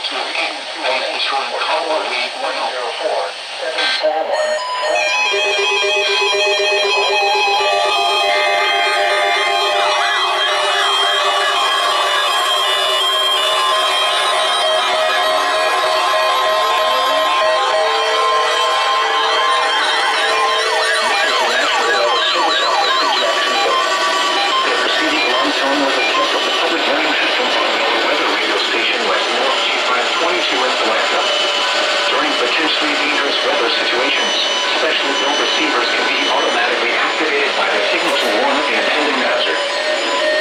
Base issuing code lead 104 potentially dangerous weather situations. Specially built receivers can be automatically activated by the signal to warn of the impending hazard.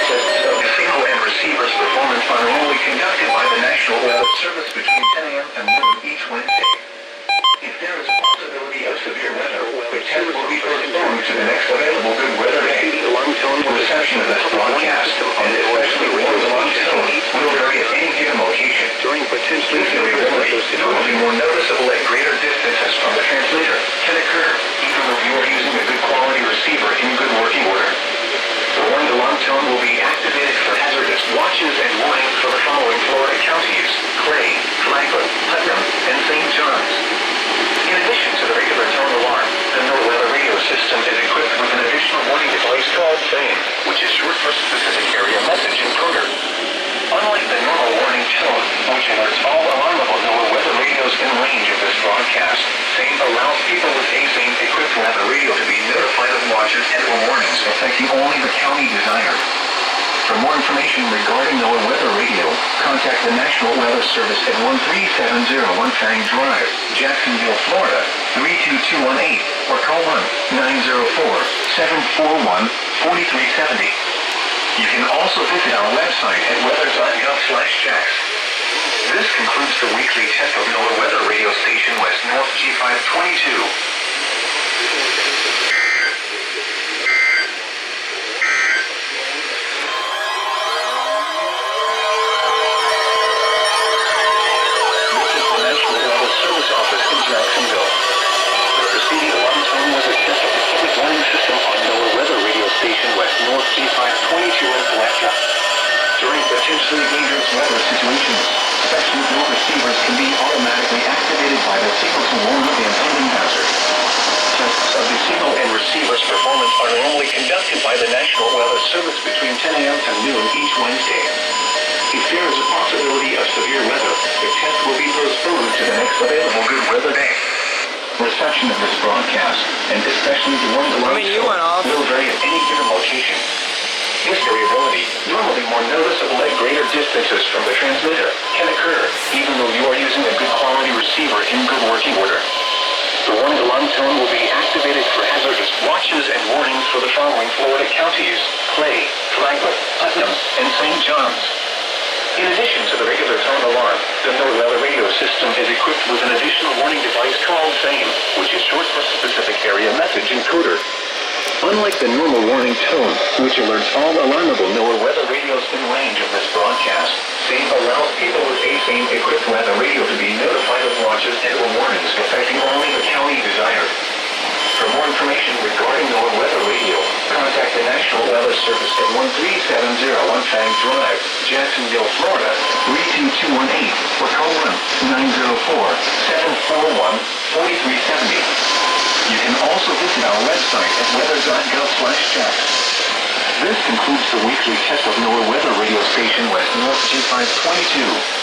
Tests of the signal and receiver's performance are normally conducted by the National Weather Service between 10 a.m. and noon each Wednesday. If there is a possibility of severe weather, the test will be postponed to the next available good weather day. Reception of this broadcast, and especially warm alarm tone, will vary at any given location. This variability, normally more noticeable at greater distances from the transmitter, can occur even though you are using a good quality receiver in good working order. The warned alarm tone will be activated for hazardous watches and warnings for the following Florida counties: Clay, Flagler, Putnam, and St. Johns. In addition to the regular tone alarm, the NOAA radio system is equipped with an additional warning device called FAME, which is short for Specific Area Message Encoder. Unlike the normal warning tone, which alerts all alarmable NOAA weather radios in range of this broadcast, FAME allows people with ASAME equipped to have a radio to be notified of watches and/or warnings affecting only the county desired. For more information regarding NOAA weather radio, contact the National Weather Service at 1370 Fang Drive, Jacksonville, Florida, 32218, or call 1-904-741-4370. You can also visit our website at weather.gov/checks. This concludes the weekly test of NOAA weather radio station West North G522. Office in Jacksonville. The preceding alarm tone was a test of the public warning system on NOAA weather radio station West North G522 in Electra. During potentially dangerous weather situations, specially built receivers can be automatically activated by the signal to warn of the impending hazard. Tests of the signal and receiver's performance are normally conducted by the National Weather Service between 10 a.m. to noon each Wednesday. If there is a possibility of severe weather, the test will be postponed to the next available good weather day. Reception of this broadcast, and especially the warned alarm tone, will vary at any given location. This variability, normally more noticeable at greater distances from the transmitter, can occur even though you are using a good quality receiver in good working order. The warned alarm tone will be activated for hazardous watches and warnings for the following Florida counties: Clay, Flagler, Putnam, and St. Johns. In addition to the regular tone alarm, the NOAA radio system is equipped with an additional warning device called FAME, which is short for Specific Area Message Encoder. Unlike the normal warning tone, which alerts all alarmable NOAA weather radios in range of this broadcast, FAME allows people with ASAME equipped to have a radio to be notified of watches and/or warnings affecting only the county desired. For more information regarding NOAA weather radio, contact the National Weather Service at 1370 Fang Drive, Jacksonville, Florida, 32218, or call 1-904-741-4370. You can also visit our website at weather.gov/checks. This concludes the weekly test of NOAA weather radio station West North G522.